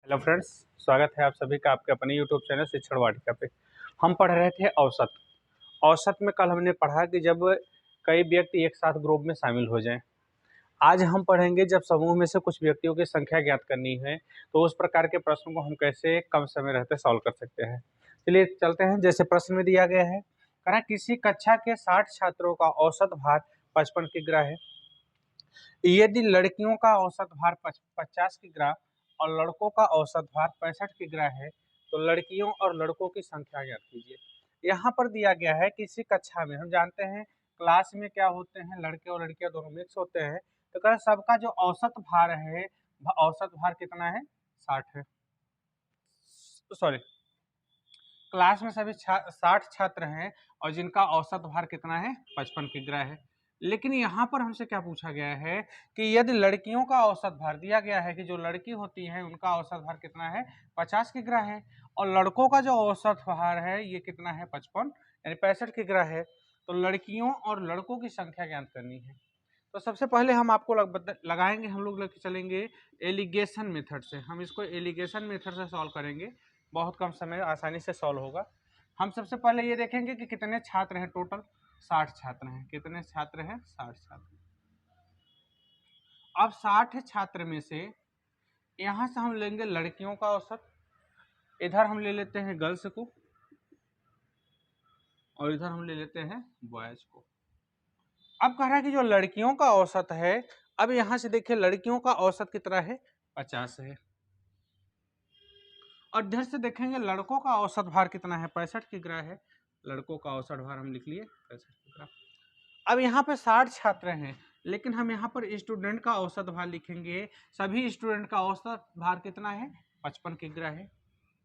Hello friends, स्वागत है आप सभी का आपके अपने यूट्यूब चैनल शिक्षण वाटिका पे। हम पढ़ रहे थे औसत। औसत में कल हमने पढ़ा कि जब कई व्यक्ति एक साथ ग्रुप में शामिल हो जाएं। आज हम पढ़ेंगे जब समूह में से कुछ व्यक्तियों की संख्या ज्ञात करनी है तो उस प्रकार के प्रश्नों को हम कैसे कम समय रहते सॉल्व कर सकते हैं। चलिए चलते हैं। जैसे प्रश्न में दिया गया है, कहा किसी कक्षा के 60 छात्रों का औसत भार 55 किग्रा है। यदि लड़कियों का औसत भार 50 किग्रा और लड़कों का औसत भार 65 किग्रा है तो लड़कियों और लड़कों की संख्या ज्ञात कीजिए। यहाँ पर दिया गया है किसी कक्षा में, हम जानते हैं क्लास में क्या होते हैं, लड़के और लड़कियां दोनों मिक्स होते हैं। तो कह सबका जो औसत भार है, औसत भार कितना है? 60 है। सॉरी, क्लास में सभी 60 छात्र हैं और जिनका औसत भार कितना है? 55 किग्रा है। लेकिन यहाँ पर हमसे क्या पूछा गया है कि यदि लड़कियों का औसत भार दिया गया है कि जो लड़की होती है उनका औसत भार कितना है? 50 किग्रा है, और लड़कों का जो औसत भार है ये कितना है? 55 यानी 65 किग्रा है। तो लड़कियों और लड़कों की संख्या ज्ञात करनी है। तो सबसे पहले हम आपको लगाएंगे, हम लोग लेके चलेंगे एलिगेशन मेथड से। हम इसको एलिगेशन मेथड से सॉल्व करेंगे, बहुत कम समय आसानी से सॉल्व होगा। हम सबसे पहले ये देखेंगे कि कितने छात्र हैं। टोटल 60 छात्र हैं। कितने छात्र हैं? 60 छात्र। अब 60 छात्र में से यहां से हम लेंगे लड़कियों का औसत, इधर हम ले लेते हैं गर्ल्स को, और इधर हम ले लेते हैं बॉयज को। अब कह रहा है कि जो लड़कियों का औसत है, अब यहां से देखिए लड़कियों का औसत कितना है? 50 है। और इधर से देखेंगे लड़कों का औसत भार कितना है? 65 किग्रा है। लड़कों का औसत भार हम लिख लिए 65 किग्रा। अब यहाँ पे 60 छात्र हैं, लेकिन हम यहाँ पर स्टूडेंट का औसत भार लिखेंगे। सभी स्टूडेंट का औसत भार कितना है? 55 किग्रा है।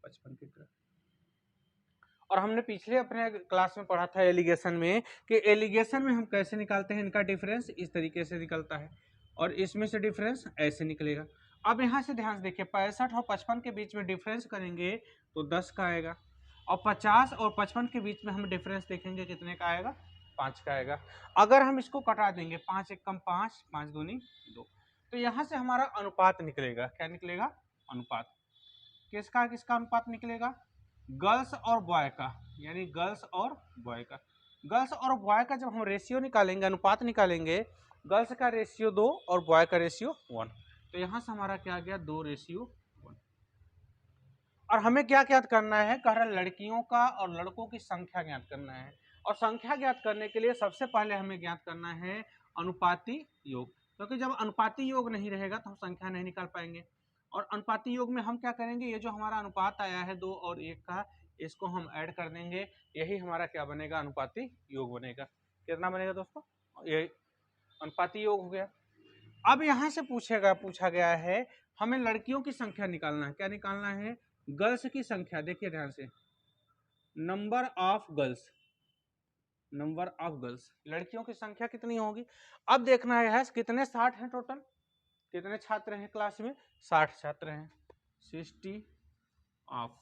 55 किग्रा। और हमने पिछले अपने क्लास में पढ़ा था एलिगेशन में कि एलिगेशन में हम कैसे निकालते हैं इनका डिफरेंस। इस तरीके से निकलता है और इसमें से डिफरेंस ऐसे निकलेगा। अब यहाँ से ध्यान से देखिए, 65 और 55 के बीच में डिफरेंस करेंगे तो 10 का आएगा, और 50 और 55 के बीच में हम डिफरेंस देखेंगे कितने का आएगा? 5 का आएगा। अगर हम इसको कटा देंगे, 5 एक कम 5, 5 दूनी 2, तो यहाँ से हमारा अनुपात निकलेगा। क्या निकलेगा? अनुपात। किसका किसका अनुपात निकलेगा? गर्ल्स और बॉय का, यानी गर्ल्स और बॉय का। गर्ल्स और बॉय का जब हम रेशियो निकालेंगे, अनुपात निकालेंगे, गर्ल्स का रेशियो 2 और बॉय का रेशियो 1, तो यहां से हमारा क्या आ गया? 2:1। और हमें क्या ज्ञात करना है? कह रहा लड़कियों का और लड़कों की संख्या ज्ञात करना है। और संख्या ज्ञात करने के लिए सबसे पहले हमें ज्ञात करना है अनुपाती योग, क्योंकि जब अनुपाती योग नहीं रहेगा तो हम संख्या नहीं निकाल पाएंगे। और अनुपाती योग में हम क्या करेंगे? ये जो हमारा अनुपात आया है 2 और 1 का, इसको हम ऐड कर देंगे। यही हमारा क्या बनेगा? अनुपाती योग बनेगा। कितना बनेगा दोस्तों? ये अनुपाती योग हो गया। अब यहां से पूछा गया है हमें लड़कियों की संख्या निकालना है। क्या निकालना है? गर्ल्स की संख्या। देखिए ध्यान से, number of girls, number of girls, लड़कियों की संख्या कितनी होगी? अब देखना है कितने 60 हैं टोटल, कितने छात्र हैं क्लास में? 60 छात्र हैं। 60 ऑफ,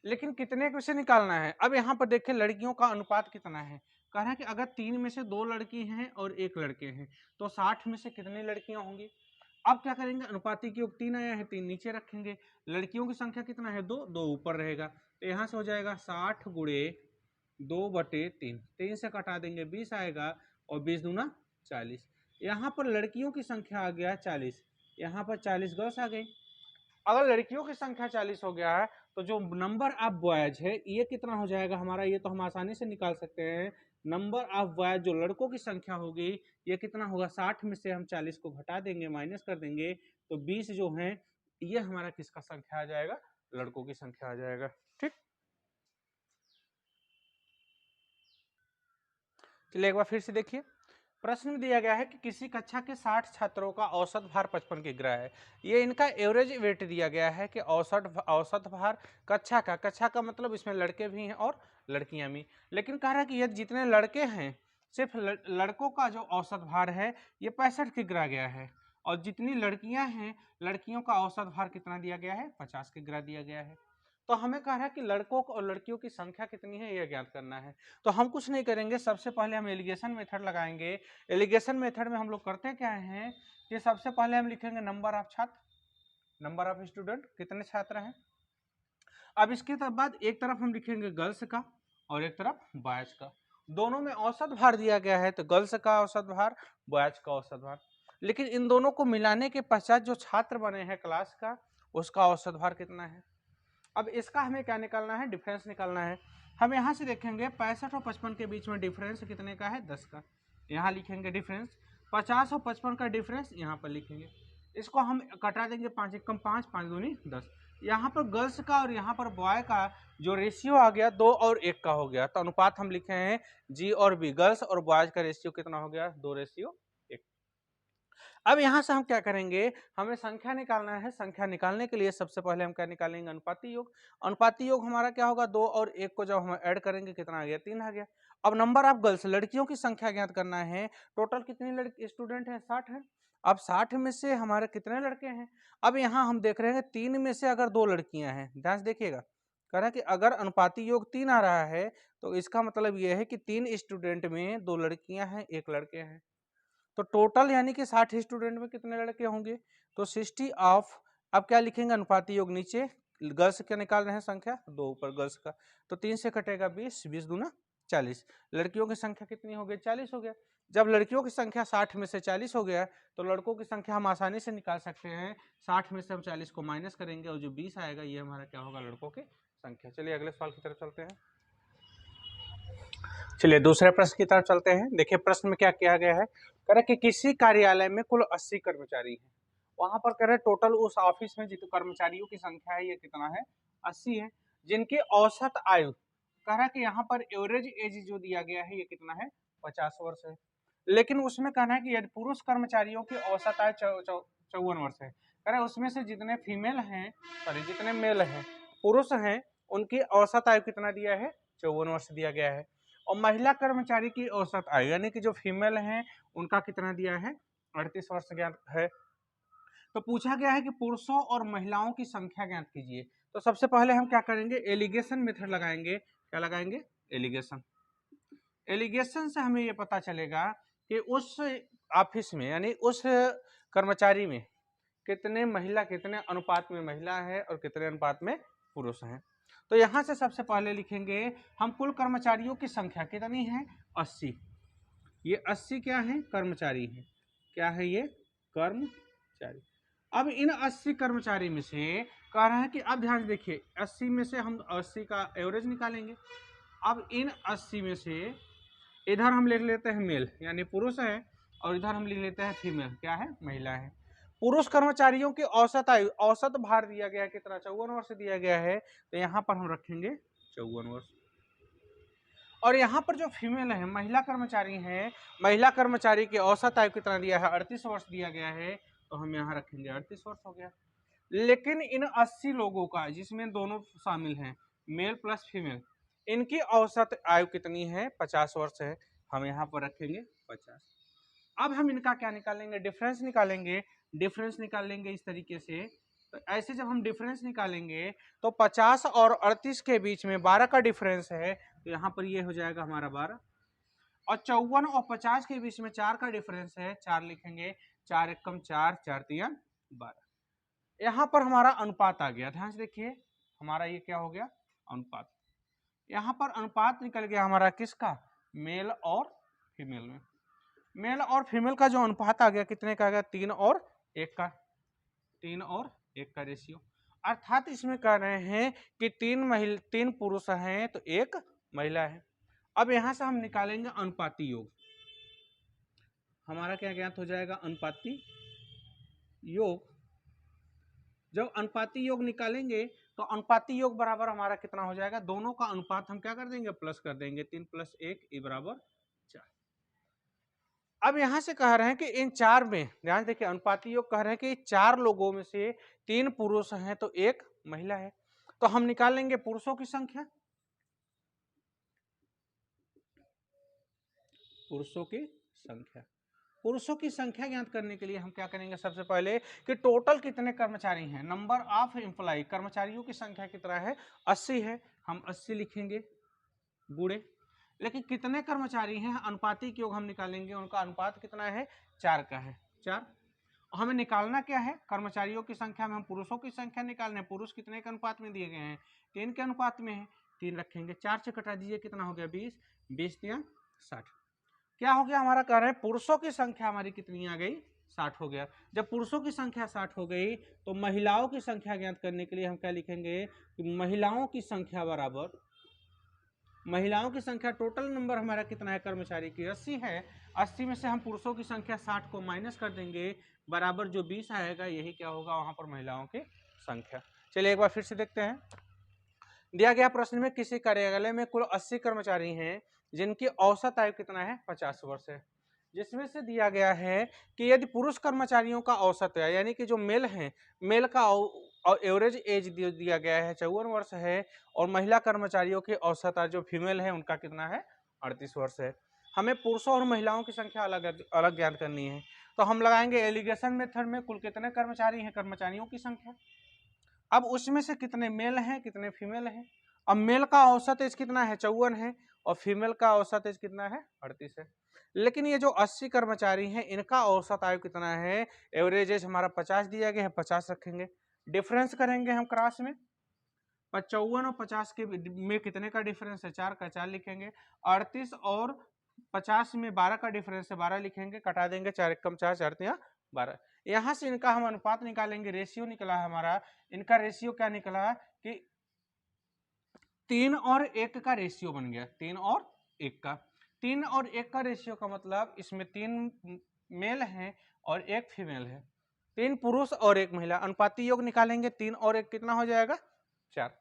लेकिन कितने को से निकालना है? अब यहाँ पर देखिए लड़कियों का अनुपात कितना है। कह रहा है कि अगर 3 में से 2 लड़की हैं और 1 लड़के हैं तो 60 में से कितनी लड़कियां होंगी? अब क्या करेंगे? अनुपाती की योग 3 आया है, 3 नीचे रखेंगे। लड़कियों की संख्या कितना है? 2, 2 ऊपर रहेगा, तो यहाँ से हो जाएगा 60 गुणे 2/3। 3 से कटा देंगे 20 आएगा, और 20 दूना 40। यहाँ पर लड़कियों की संख्या आ गया 40, यहाँ पर 40 गर्ल्स आ गई। अगर लड़कियों की संख्या 40 हो गया है तो जो नंबर ऑफ बॉयज है ये कितना हो जाएगा हमारा? ये तो हम आसानी से निकाल सकते हैं। नंबर ऑफ बॉयज जो लड़कों की संख्या होगी ये कितना होगा? 60 में से हम 40 को घटा देंगे, माइनस कर देंगे, तो 20 जो है ये हमारा किसका संख्या आ जाएगा? लड़कों की संख्या आ जाएगा। ठीक, चलिए एक बार फिर से देखिए। प्रश्न में दिया गया है कि किसी कक्षा के 60 छात्रों का औसत भार 55 किग्रा है। ये इनका एवरेज वेट दिया गया है कि औसत भार कक्षा का मतलब इसमें लड़के भी हैं और लड़कियां भी। लेकिन कह रहा है कि यदि जितने लड़के हैं, सिर्फ लड़कों का जो औसत भार है ये 65 किग्रा गया है, और जितनी लड़कियां हैं लड़कियों का औसत भार कितना दिया गया है? 50 किग्रा दिया गया है। तो हमें कह रहा है कि लड़कों और लड़कियों की संख्या कितनी है यह ज्ञात करना है। तो हम कुछ नहीं करेंगे, सबसे पहले हम एलिगेशन मेथड लगाएंगे। एलिगेशन मेथड में हम लोग करते क्या हैं कि सबसे पहले हम लिखेंगे नंबर ऑफ छात्र, नंबर ऑफ स्टूडेंट कितने छात्र हैं। अब इसके बाद एक तरफ हम लिखेंगे गर्ल्स का और एक तरफ बॉयज का, दोनों में औसत भार दिया गया है, तो गर्ल्स का औसत भार, बॉयज का औसत भार। लेकिन इन दोनों को मिलाने के पश्चात जो छात्र बने हैं क्लास का, उसका औसत भार कितना है। अब इसका हमें क्या निकालना है, डिफरेंस निकालना है। हम यहाँ से देखेंगे 65 और 55 के बीच में डिफरेंस कितने का है, 10 का। यहाँ लिखेंगे डिफरेंस 50 और 55 का डिफरेंस यहाँ पर लिखेंगे। इसको हम कटा देंगे, 5 एकम 5, 5 दूनी 10। यहाँ पर गर्ल्स का और यहाँ पर बॉय का जो रेशियो आ गया 2 और 1 का हो गया, तो अनुपात हम लिखे हैं जी और बी, गर्ल्स और बॉयज का रेशियो कितना हो गया, 2:1। अब यहाँ से हम क्या करेंगे, हमें संख्या निकालना है। संख्या निकालने के लिए सबसे पहले हम क्या निकालेंगे, अनुपाती योग। अनुपाती योग हमारा क्या होगा, 2 और 1 को जब हम ऐड करेंगे कितना आ गया, 3 आ गया। अब नंबर ऑफ गर्ल्स, लड़कियों की संख्या ज्ञात करना है। टोटल कितनी लड़की स्टूडेंट है, 60 है। अब 60 में से हमारे कितने लड़के हैं। अब यहाँ हम देख रहे हैं 3 में से अगर 2 लड़कियां हैं, ध्यान से देखिएगा, कह रहा है कि अगर अनुपाती योग 3 आ रहा है तो इसका मतलब यह है कि 3 स्टूडेंट में 2 लड़कियां हैं, 1 लड़के हैं। तो टोटल यानी कि 60 स्टूडेंट में कितने लड़के होंगे, तो 60 ऑफ, अब क्या लिखेंगे, अनुपाती योग नीचे, गर्ल्स क्या निकाल रहे हैं संख्या, 2 ऊपर गर्ल्स का, तो 3 से कटेगा 20, 20 दूना 40। लड़कियों की संख्या कितनी हो गई, 40 हो गया। जब लड़कियों की संख्या 60 में से 40 हो गया, तो लड़कों की संख्या हम आसानी से निकाल सकते हैं। 60 में से हम 40 को माइनस करेंगे और जो 20 आएगा ये हमारा क्या होगा, लड़कों की संख्या। चलिए अगले सवाल की तरफ चलते हैं। चलिए दूसरे प्रश्न की तरफ चलते हैं। देखिए प्रश्न में क्या किया गया है, कह रहे कि किसी कार्यालय में कुल 80 कर्मचारी हैं। वहां पर कह रहे टोटल उस ऑफिस में जितने कर्मचारियों की संख्या है ये कितना है, 80 है, जिनकी औसत आयु, कह रहा है कि यहाँ पर एवरेज एज जो दिया गया है ये कितना है, 50 वर्ष है। लेकिन उसमें कहना है कि यदि पुरुष कर्मचारियों की औसत आयु 54 वर्ष है, कह रहे उसमें से जितने फीमेल हैं, सॉरी जितने मेल हैं, पुरुष हैं, उनकी औसत आयु कितना दिया है, 54 वर्ष दिया गया है। और महिला कर्मचारी की औसत आयु यानी कि जो फीमेल हैं उनका कितना दिया है, 38 वर्ष ज्ञात है। तो पूछा गया है कि पुरुषों और महिलाओं की संख्या ज्ञात कीजिए। तो सबसे पहले हम क्या करेंगे, एलिगेशन मेथड लगाएंगे। क्या लगाएंगे, एलिगेशन। एलिगेशन से हमें ये पता चलेगा कि उस ऑफिस में यानी उस कर्मचारी में कितने महिला, कितने अनुपात में महिला है और कितने अनुपात में पुरुष हैं। तो यहां से सबसे पहले लिखेंगे हम कुल कर्मचारियों की संख्या कितनी है, 80। ये 80 क्या है, कर्मचारी है। क्या है ये, कर्मचारी। अब इन 80 कर्मचारी में से कह रहा है कि अब ध्यान देखिए 80 में से हम 80 का एवरेज निकालेंगे। अब इन 80 में से इधर हम लिख लेते हैं मेल यानी पुरुष है और इधर हम लिख लेते हैं फीमेल, क्या है, महिला है। पुरुष कर्मचारियों की औसत आयु, औसत भार दिया गया है कितना, 54 वर्ष दिया गया है, तो यहाँ पर हम रखेंगे 54 वर्ष। और यहाँ पर जो फीमेल है, महिला कर्मचारी है, महिला कर्मचारी की औसत आयु कितना दिया है, 38 वर्ष दिया गया है, तो हम यहाँ रखेंगे 38 वर्ष हो गया। लेकिन इन 80 लोगों का, जिसमें दोनों शामिल हैं, मेल प्लस फीमेल, इनकी औसत आयु कितनी है, 50 वर्ष है, हम यहाँ पर रखेंगे 50। अब हम इनका क्या निकालेंगे, डिफरेंस निकालेंगे। डिफरेंस निकालेंगे इस तरीके से, तो ऐसे जब हम डिफरेंस निकालेंगे तो 50 और 38 के बीच में 12 का डिफरेंस है, तो यहाँ पर ये हो जाएगा हमारा 12। और 54 और 50 के बीच में 4 का डिफरेंस है, 4 लिखेंगे, 4 एकम 4, 4 तिया 12। यहाँ पर हमारा अनुपात आ गया, ध्यान से देखिए हमारा ये क्या हो गया, अनुपात। यहाँ पर अनुपात निकल गया हमारा किसका, मेल और फीमेल में। मेल और फीमेल का जो अनुपात आ गया कितने का आ गया, 3 और 1 का, 3 और 1 का रेशियो। अर्थात इसमें कह रहे हैं कि 3 पुरुष हैं तो 1 महिला है। अब यहां से हम निकालेंगे अनुपाती योग। हमारा क्या ज्ञात हो जाएगा, अनुपाती योग। जब अनुपाती योग निकालेंगे तो अनुपाती योग बराबर हमारा कितना हो जाएगा, दोनों का अनुपात हम क्या कर देंगे, प्लस कर देंगे, 3 + 1 बराबर 4। अब यहां से कह रहे हैं कि इन 4 में, ध्यान देखिए अनुपाती योग कह रहे हैं कि 4 लोगों में से 3 पुरुष हैं तो 1 महिला है। तो हम निकालेंगे पुरुषों की संख्या, पुरुषों की संख्या। पुरुषों की संख्या ज्ञात करने के लिए हम क्या करेंगे, सबसे पहले कि टोटल कितने कर्मचारी हैं, नंबर ऑफ एम्प्लॉय, कर्मचारियों की संख्या कितना है, 80 है, हम 80 लिखेंगे गुणे। लेकिन कितने कर्मचारी हैं, अनुपातिक योग हम निकालेंगे, उनका अनुपात कितना है, 4 का है, 4। हमें निकालना क्या है, कर्मचारियों की संख्या में हम पुरुषों की संख्या निकालना है। पुरुष कितने के अनुपात में दिए गए हैं, 3 के अनुपात में है, 3 रखेंगे। 4 से कटा दीजिए, कितना हो गया 20, 20 या 60। क्या हो गया हमारा, कह रहे हैं पुरुषों की संख्या हमारी कितनी आ गई, 60 हो गया। जब पुरुषों की संख्या 60 हो गई तो महिलाओं की संख्या ज्ञात करने के लिए हम क्या लिखेंगे कि महिलाओं की संख्या बराबर, महिलाओं की संख्या टोटल नंबर हमारा कितना है कर्मचारी की 80 है, 80 में से हम पुरुषों की संख्या 60 को माइनस कर देंगे, बराबर जो 20 आएगा यही क्या होगा वहां पर महिलाओं की संख्या। चलिए एक बार फिर से देखते हैं। दिया गया प्रश्न में किसी कार्यालय में कुल 80 कर्मचारी हैं जिनकी औसत आयु कितना है, 50 वर्ष है। जिसमें से दिया गया है कि यदि पुरुष कर्मचारियों का औसत है, यानी कि जो मेल है, मेल का एवरेज एज दिया गया है 54 वर्ष है, और महिला कर्मचारियों की औसत आयु जो फीमेल है उनका कितना है, 38 वर्ष है। हमें पुरुषों और महिलाओं की संख्या अलग अलग ज्ञात करनी है। तो हम लगाएंगे एलिगेशन मेथड में कुल कितने कर्मचारी हैं, कर्मचारियों की संख्या। अब उसमें से कितने मेल हैं कितने फीमेल हैं। अब मेल का औसत एज कितना है, 54 है, और फीमेल का औसत एज कितना है, 38 है। लेकिन ये जो 80 कर्मचारी हैं इनका औसत आयु कितना है, एवरेज एज हमारा 50 दिया गया है, 50 रखेंगे। डिफरेंस करेंगे हम क्रॉस में, 54 और 50 के में कितने का डिफरेंस है, 4 का 4 लिखेंगे। 38 और 50 में 12 का डिफरेंस है, 12 लिखेंगे, कटा देंगे, 4 कम 4 4 12। यहां से इनका हम अनुपात निकालेंगे, रेशियो निकला है हमारा। इनका रेशियो क्या निकला कि 3 और 1 का रेशियो बन गया, 3 और 1 का। 3 और 1 का रेशियो का मतलब इसमें 3 मेल हैं और 1 फीमेल है, 3 पुरुष और 1 महिला। अनुपाती योग निकालेंगे, 3 और 1 कितना हो जाएगा, 4।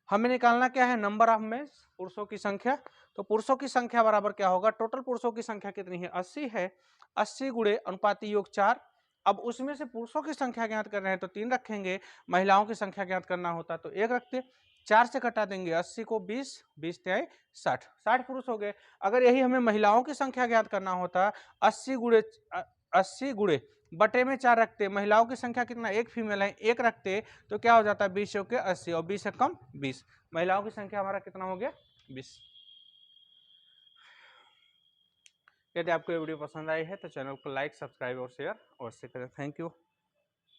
हमें निकालना क्या है, नंबर ऑफ मेल्स, पुरुषों की संख्या। तो पुरुषों की संख्या बराबर क्या होगा, टोटल पुरुषों की संख्या कितनी है, 80 है, 80 गुणे अनुपाती योग 4। अब उसमें से पुरुषों की संख्या ज्ञात कर रहे हैं तो 3 रखेंगे, महिलाओं की संख्या ज्ञात करना होता तो 1 रखते। 4 से कटा देंगे, 80 को 20, 20 त्याई 60, 60 पुरुष हो गए। अगर यही हमें महिलाओं की संख्या ज्ञात करना होता, 80 गुणे बटे में 4 रखते, महिलाओं की संख्या कितना, 1 फीमेल है, 1 रखते, तो क्या हो जाता है 20 के 80, और 20 से कम 20, महिलाओं की संख्या हमारा कितना हो गया, 20। यदि आपको ये वीडियो पसंद आई है तो चैनल को लाइक, सब्सक्राइब और शेयर अवश्य करें। Thank you.